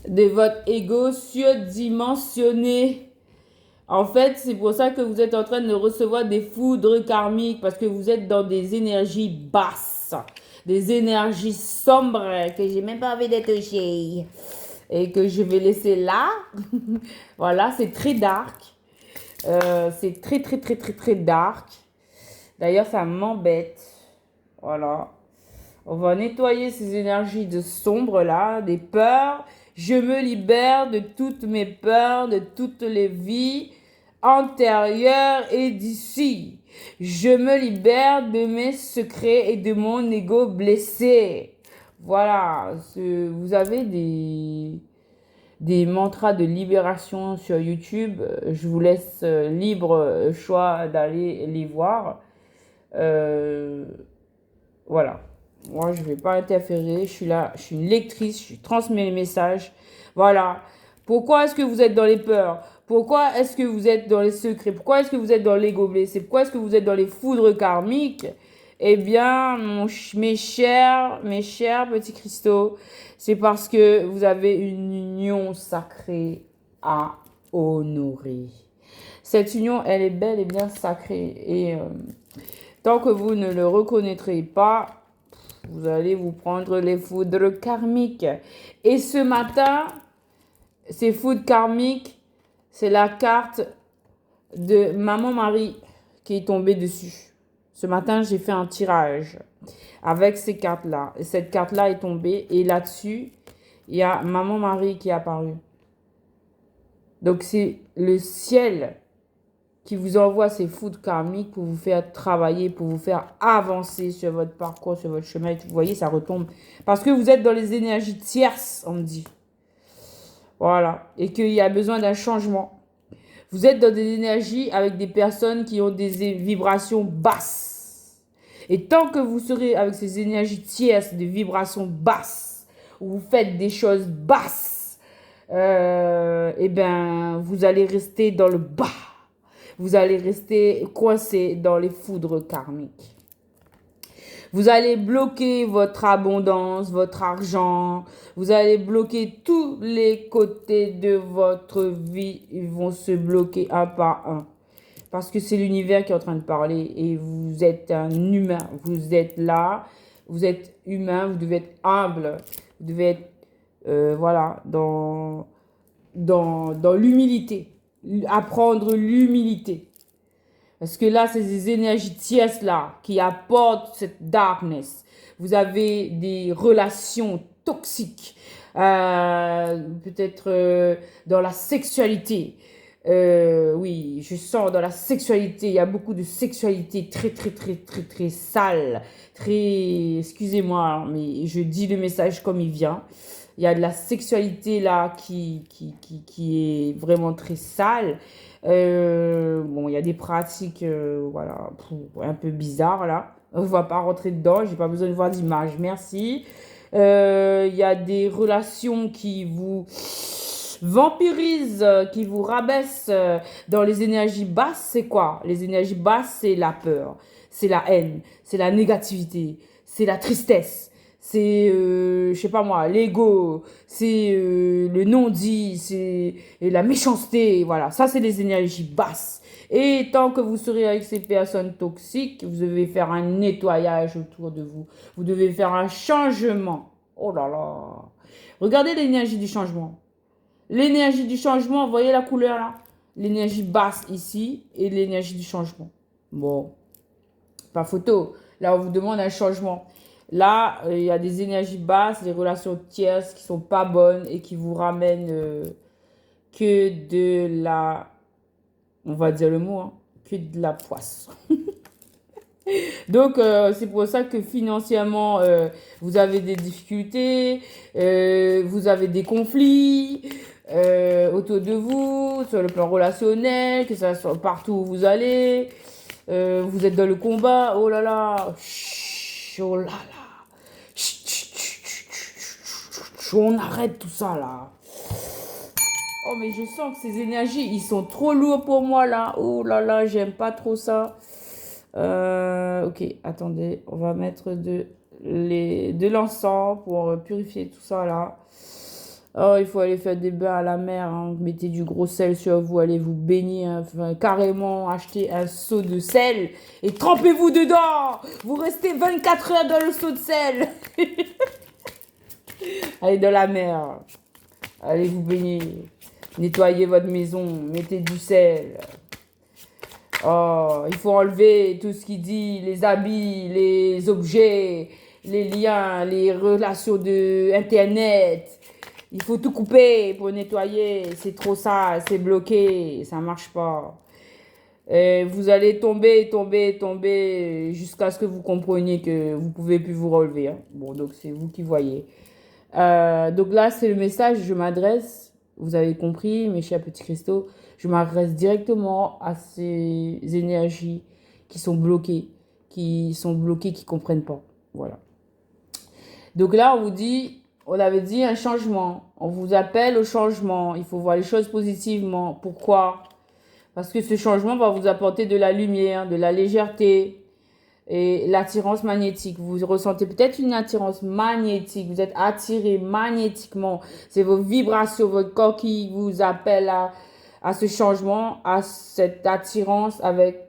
de votre ego surdimensionné. En fait, c'est pour ça que vous êtes en train de recevoir des foudres karmiques parce que vous êtes dans des énergies basses, des énergies sombres que j'ai même pas envie de toucher et que je vais laisser là. Voilà, c'est très dark. C'est très, très, très, très, très dark. D'ailleurs, ça m'embête. Voilà. On va nettoyer ces énergies de sombre là, des peurs. Je me libère de toutes mes peurs, de toutes les vies antérieures et d'ici. Je me libère de mes secrets et de mon ego blessé. Voilà. Vous avez des mantras de libération sur YouTube. Je vous laisse libre choix d'aller les voir. Voilà. Moi, je ne vais pas interférer. Je suis là, je suis une lectrice, je transmets les messages. Voilà. Pourquoi est-ce que vous êtes dans les peurs? Pourquoi est-ce que vous êtes dans les secrets? Pourquoi est-ce que vous êtes dans l'ego blessé? Pourquoi est-ce que vous êtes dans les foudres karmiques? Eh bien, mes chers petits cristaux, c'est parce que vous avez une union sacrée à honorer. Cette union, elle est belle et bien sacrée. Et tant que vous ne le reconnaîtrez pas, vous allez vous prendre les foudres karmiques. Et ce matin, ces foudres karmiques, c'est la carte de Maman Marie qui est tombée dessus. Ce matin, j'ai fait un tirage avec ces cartes-là. Et cette carte-là est tombée. Et là-dessus, il y a Maman Marie qui est apparue. Donc, c'est le ciel qui vous envoie ces foudres karmiques pour vous faire travailler, pour vous faire avancer sur votre parcours, sur votre chemin. Et vous voyez, ça retombe. Parce que vous êtes dans les énergies tierces, on me dit. Voilà. Et qu'il y a besoin d'un changement. Vous êtes dans des énergies avec des personnes qui ont des vibrations basses. Et tant que vous serez avec ces énergies tierces, de vibrations basses, où vous faites des choses basses, eh ben, vous allez rester dans le bas. Vous allez rester coincé dans les foudres karmiques. Vous allez bloquer votre abondance, votre argent. Vous allez bloquer tous les côtés de votre vie. Ils vont se bloquer un par un. Parce que c'est l'univers qui est en train de parler. Et vous êtes un humain. Vous êtes là. Vous êtes humain. Vous devez être humble. Vous devez être voilà, dans l'humilité. Apprendre l'humilité. Parce que là, c'est des énergies tierces là qui apportent cette darkness. Vous avez des relations toxiques, peut-être dans la sexualité. Oui, je sens dans la sexualité, il y a beaucoup de sexualité très, très, très, très, très sale. Très, excusez-moi, mais je dis le message comme il vient. Il y a de la sexualité là qui est vraiment très sale. Bon, il y a des pratiques voilà, un peu bizarres là. On ne va pas rentrer dedans, j'ai pas besoin de voir d'image, merci. Il y a des relations qui vous vampirisent, qui vous rabaissent dans les énergies basses. C'est quoi? Les énergies basses, c'est la peur, c'est la haine, c'est la négativité, c'est la tristesse. C'est, je sais pas moi, l'ego, c'est le non-dit, c'est la méchanceté, voilà. Ça, c'est les énergies basses. Et tant que vous serez avec ces personnes toxiques, vous devez faire un nettoyage autour de vous. Vous devez faire un changement. Oh là là. Regardez l'énergie du changement. L'énergie du changement, vous voyez la couleur là? L'énergie basse ici et l'énergie du changement. Bon, pas photo. Là, on vous demande un changement. Là, il y a des énergies basses, des relations tierces qui sont pas bonnes et qui vous ramènent que de la... On va dire le mot, hein, que de la poisse. Donc, c'est pour ça que financièrement, vous avez des difficultés, vous avez des conflits autour de vous, sur le plan relationnel, que ça soit partout où vous allez. Vous êtes dans le combat, oh là là, chut, oh là là. On arrête tout ça là. Oh mais je sens que ces énergies, ils sont trop lourds pour moi là. Oh là là, j'aime pas trop ça. Ok, attendez, on va mettre de l'encens pour purifier tout ça là. Oh, il faut aller faire des bains à la mer, hein. Mettez du gros sel sur vous, allez vous baigner, hein. Enfin, carrément acheter un seau de sel et trempez-vous dedans. Vous restez 24 heures dans le seau de sel. Allez dans la mer, allez vous baigner, nettoyez votre maison, mettez du sel. Oh, il faut enlever tout ce qui dit, les habits, les objets, les liens, les relations de Internet. Il faut tout couper pour nettoyer. C'est trop sale, c'est bloqué, ça marche pas. Et vous allez tomber, tomber, tomber jusqu'à ce que vous compreniez que vous pouvez plus vous relever, hein. Bon, donc c'est vous qui voyez. Donc là, c'est le message, je m'adresse, vous avez compris, mes chers petits cristaux, je m'adresse directement à ces énergies qui sont bloquées, qui ne comprennent pas. Voilà. Donc là, on vous dit, on avait dit un changement. On vous appelle au changement. Il faut voir les choses positivement. Pourquoi? Parce que ce changement va vous apporter de la lumière, de la légèreté et l'attirance magnétique. Vous ressentez peut-être une attirance magnétique. Vous êtes attiré magnétiquement. C'est vos vibrations, votre corps qui vous appelle à ce changement, à cette attirance avec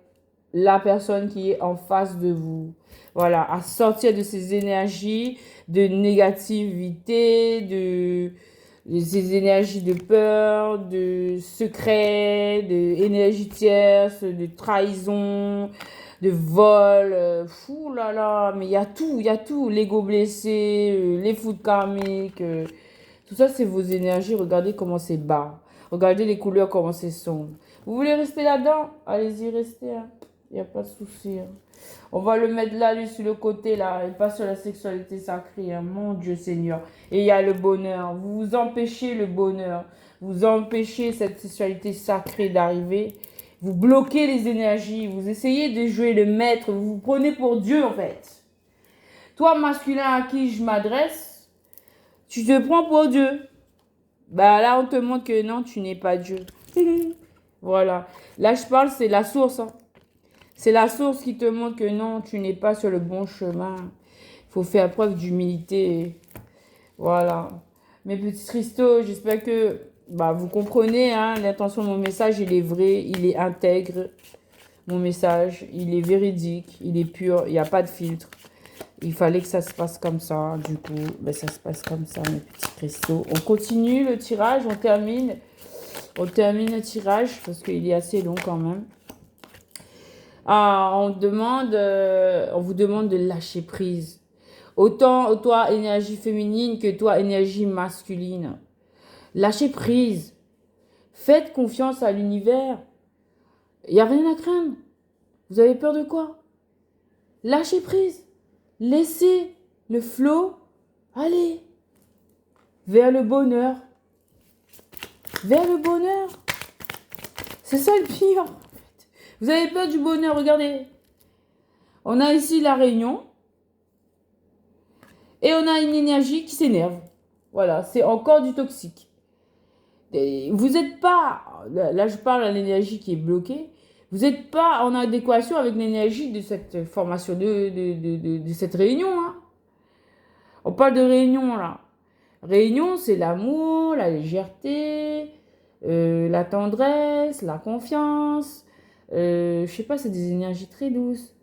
la personne qui est en face de vous. Voilà, à sortir de ces énergies de négativité, de ces énergies de peur, de secret, de énergie tierce, de trahison, de vol. Fou là là, mais il y a tout. L'ego blessé, les foudres karmiques. Tout ça, c'est vos énergies. Regardez comment c'est bas. Regardez les couleurs, comment c'est sombre. Vous voulez rester là-dedans? Allez-y, restez, hein. Il n'y a pas de souci, hein. On va le mettre là, lui, sur le côté, là, et pas sur la sexualité sacrée, hein. Mon Dieu Seigneur. Et il y a le bonheur. Vous vous empêchez le bonheur. Vous empêchez cette sexualité sacrée d'arriver. Vous bloquez les énergies. Vous essayez de jouer le maître. Vous vous prenez pour Dieu, en fait. Toi, masculin à qui je m'adresse, tu te prends pour Dieu. Bah là, on te montre que non, tu n'es pas Dieu. Voilà. Là, je parle, c'est la source, hein. C'est la source qui te montre que non, tu n'es pas sur le bon chemin. Il faut faire preuve d'humilité. Voilà. Mes petits cristaux, j'espère que vous comprenez, hein, l'intention de mon message, il est vrai, il est intègre. Mon message, il est véridique, il est pur, il n'y a pas de filtre. Il fallait que ça se passe comme ça. Du coup, ça se passe comme ça, mes petits cristaux. On continue le tirage, on termine le tirage parce qu'il est assez long quand même. Ah, on vous demande de lâcher prise. Autant toi, énergie féminine, que toi, énergie masculine. Lâchez prise. Faites confiance à l'univers. Il n'y a rien à craindre. Vous avez peur de quoi? Lâchez prise. Laissez le flot aller vers le bonheur. Vers le bonheur. C'est ça le pire. Vous avez peur du bonheur, regardez. On a ici la réunion. Et on a une énergie qui s'énerve. Voilà, c'est encore du toxique. Et vous n'êtes pas, là je parle à l'énergie qui est bloquée, vous n'êtes pas en adéquation avec l'énergie de cette formation, de cette réunion, hein. On parle de réunion là. Réunion, c'est l'amour, la légèreté, la tendresse, la confiance. Je sais pas, c'est des énergies très douces.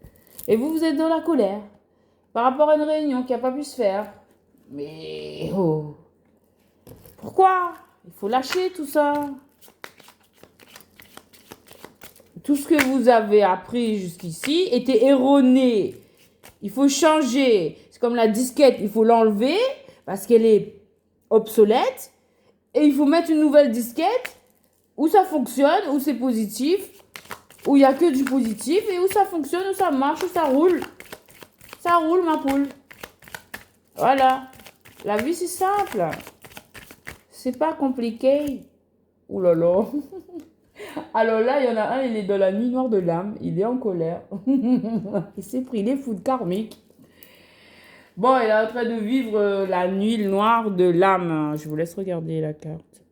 Et vous êtes dans la colère par rapport à une réunion qui n'a pas pu se faire. Mais oh, pourquoi? Il faut lâcher tout ça. Tout ce que vous avez appris jusqu'ici était erroné. Il faut changer. C'est comme la disquette, il faut l'enlever parce qu'elle est obsolète. Et il faut mettre une nouvelle disquette où ça fonctionne, où c'est positif, où il n'y a que du positif et où ça fonctionne, où ça marche, où ça roule. Ça roule, ma poule. Voilà. La vie, c'est simple. C'est pas compliqué. Ouh là là. Alors là, il y en a un, il est dans la nuit noire de l'âme. Il est en colère. Il s'est pris les foudres karmiques. Bon, il est en train de vivre la nuit noire de l'âme. Je vous laisse regarder la carte.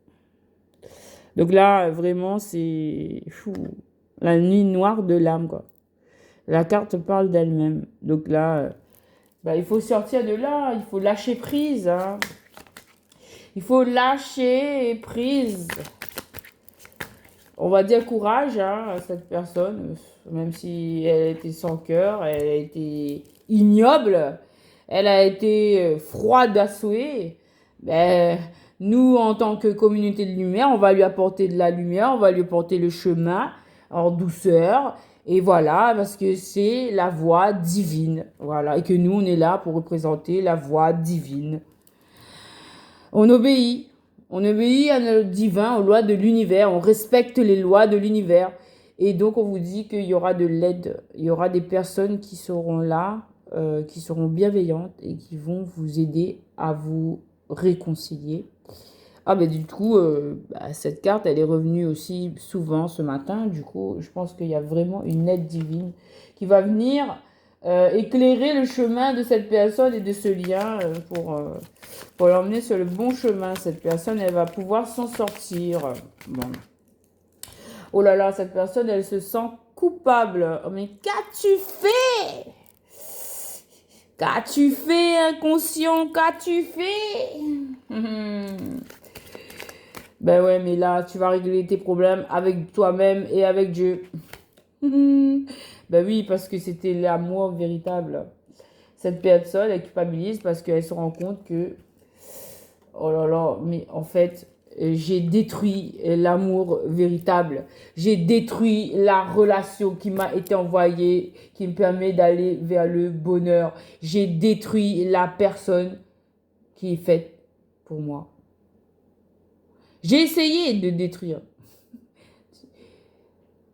Donc là, vraiment, c'est fou. La nuit noire de l'âme, quoi. La carte parle d'elle-même. Donc là, il faut sortir de là. Il faut lâcher prise, hein. Il faut lâcher prise. On va dire courage à cette personne, même si elle était sans cœur, elle a été ignoble, elle a été froide à souhait. Ben, nous, en tant que communauté de lumière, on va lui apporter de la lumière, on va lui apporter le chemin en douceur. Et voilà, parce que c'est la voie divine. Voilà, et que nous, on est là pour représenter la voie divine. On obéit. On obéit à notre divin, aux lois de l'univers. On respecte les lois de l'univers. Et donc, on vous dit qu'il y aura de l'aide. Il y aura des personnes qui seront là, qui seront bienveillantes et qui vont vous aider à vous réconcilier. Ah, ben du coup, cette carte, elle est revenue aussi souvent ce matin. Du coup, je pense qu'il y a vraiment une aide divine qui va venir éclairer le chemin de cette personne et de ce lien pour l'emmener sur le bon chemin. Cette personne, elle va pouvoir s'en sortir. Bon. Oh là là, cette personne, elle se sent coupable. Oh, mais qu'as-tu fait? Qu'as-tu fait, inconscient? Qu'as-tu fait? Ben ouais, mais là, tu vas régler tes problèmes avec toi-même et avec Dieu. Ben oui, parce que c'était l'amour véritable. Cette personne, elle culpabilise parce qu'elle se rend compte que, oh là là, mais en fait, j'ai détruit l'amour véritable. J'ai détruit la relation qui m'a été envoyée, qui me permet d'aller vers le bonheur. J'ai détruit la personne qui est faite pour moi. J'ai essayé de détruire.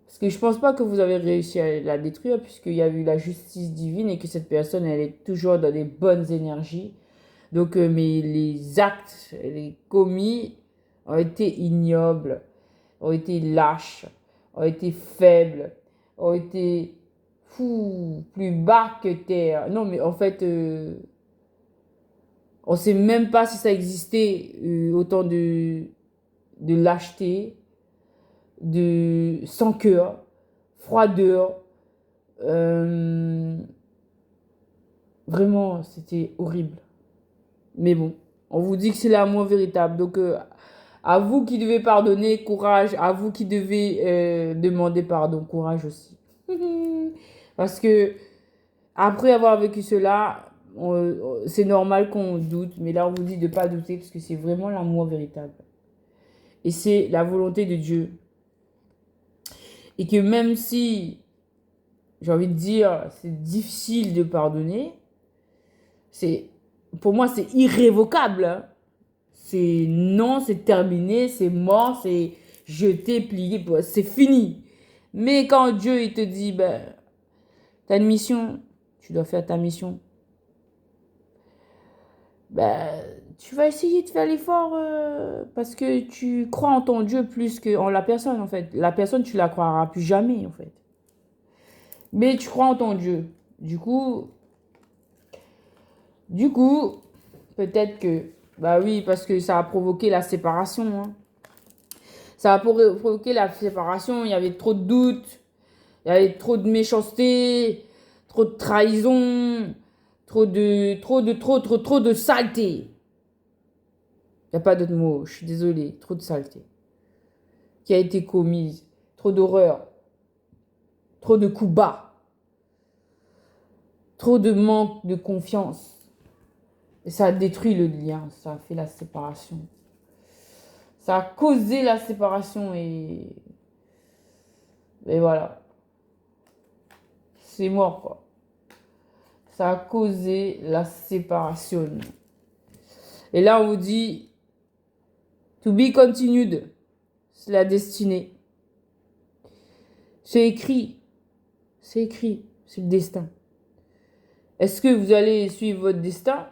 Parce que je pense pas que vous avez réussi à la détruire puisqu'il y a eu la justice divine et que cette personne, elle est toujours dans des bonnes énergies. Donc, mais les actes, les commis ont été ignobles, ont été lâches, ont été faibles, ont été plus bas que terre. Non, mais en fait, on sait même pas si ça existait autant de lâcheté, de sans cœur, froideur. Vraiment, c'était horrible. Mais bon, on vous dit que c'est l'amour véritable. Donc, à vous qui devez pardonner, courage. À vous qui devez demander pardon, courage aussi. Parce que après avoir vécu cela, c'est normal qu'on doute. Mais là, on vous dit de ne pas douter parce que c'est vraiment l'amour véritable. Et c'est la volonté de Dieu. Et que même si, j'ai envie de dire, c'est difficile de pardonner, pour moi, c'est irrévocable. Hein. C'est non, c'est terminé, c'est mort, c'est jeté, plié, c'est fini. Mais quand Dieu, il te dit, ben, tu as une mission, tu dois faire ta mission, ben, tu vas essayer de faire l'effort parce que tu crois en ton Dieu plus qu'en la personne, en fait. La personne, tu la croiras plus jamais, en fait. Mais tu crois en ton Dieu. Du coup, peut-être que, bah oui, parce que ça a provoqué la séparation. Hein. Ça a provoqué la séparation. Il y avait trop de doutes, il y avait trop de méchanceté, trop de trahison, trop de saleté. Il n'y a pas d'autre mot, je suis désolée. Trop de saleté qui a été commise. Trop d'horreur, trop de coups bas, trop de manque de confiance. Et ça a détruit le lien, ça a fait la séparation. Ça a causé la séparation et voilà. C'est mort, quoi. Ça a causé la séparation. Et là, on vous dit, to be continued. C'est la destinée. C'est écrit. C'est écrit. C'est le destin. Est-ce que vous allez suivre votre destin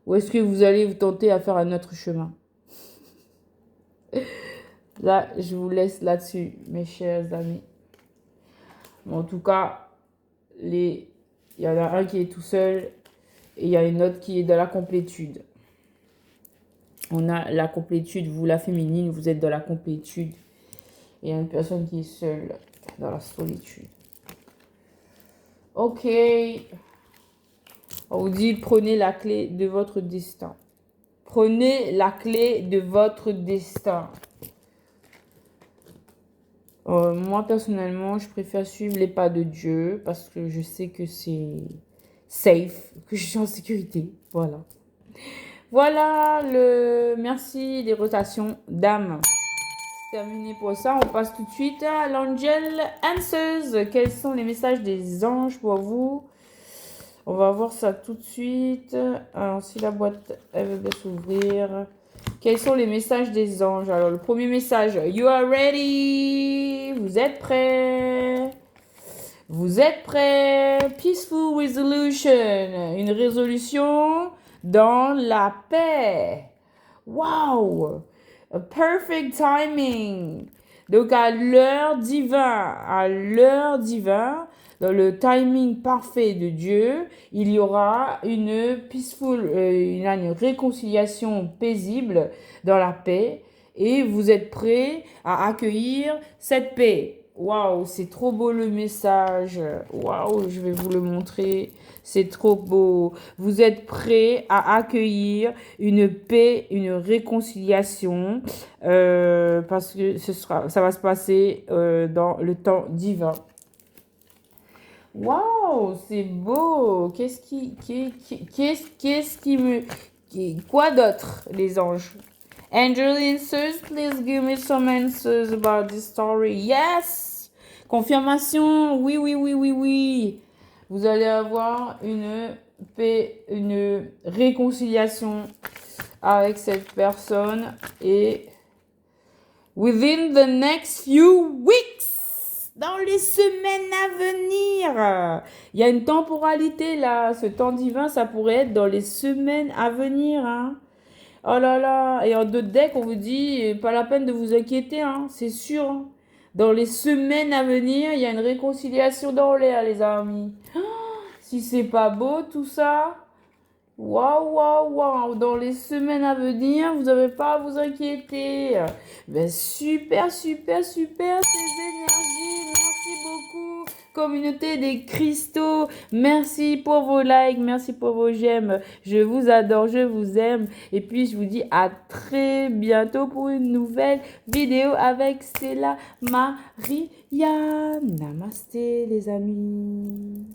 ou est-ce que vous allez vous tenter à faire un autre chemin? Là, je vous laisse là-dessus, mes chers amis. En tout cas, il y en a un qui est tout seul et il y a une autre qui est dans la complétude. On a la complétude, vous la féminine, vous êtes dans la complétude. Et il y a une personne qui est seule dans la solitude. Ok. On vous dit, prenez la clé de votre destin. Prenez la clé de votre destin. Moi, personnellement, je préfère suivre les pas de Dieu parce que je sais que c'est safe, que je suis en sécurité. Voilà. Voilà le merci des rotations d'âme. C'est terminé pour ça. On passe tout de suite à l'Angel Answers. Quels sont les messages des anges pour vous? On va voir ça tout de suite. Alors, si la boîte, elle veut bien s'ouvrir. Quels sont les messages des anges? Alors, le premier message. You are ready. Vous êtes prêts? Vous êtes prêts? Peaceful resolution. Une résolution dans la paix. Wow! A perfect timing. Donc, à l'heure divin, dans le timing parfait de Dieu, il y aura une une réconciliation paisible dans la paix et vous êtes prêts à accueillir cette paix. Waouh, c'est trop beau le message. Waouh, je vais vous le montrer. C'est trop beau. Vous êtes prêts à accueillir une paix, une réconciliation parce que ça va se passer dans le temps divin. Waouh, c'est beau. Quoi d'autre, les anges? Angel answers, please give me some answers about this story. Yes! Confirmation, oui, oui, oui, oui, oui. Vous allez avoir une paix, une réconciliation avec cette personne et within the next few weeks, dans les semaines à venir. Il y a une temporalité là, ce temps divin, ça pourrait être dans les semaines à venir, hein. Oh là là, et en d'autres decks, on vous dit, pas la peine de vous inquiéter, hein, c'est sûr, hein. Dans les semaines à venir, il y a une réconciliation dans l'air, les amis. Si c'est pas beau tout ça, waouh, waouh, waouh, dans les semaines à venir, vous n'avez pas à vous inquiéter. Ben, super, super, super, ces énergies, merci beaucoup. Communauté des cristaux, merci pour vos likes, merci pour vos j'aime. Je vous adore, je vous aime. Et puis, je vous dis à très bientôt pour une nouvelle vidéo avec Stella Maria. Namasté, les amis.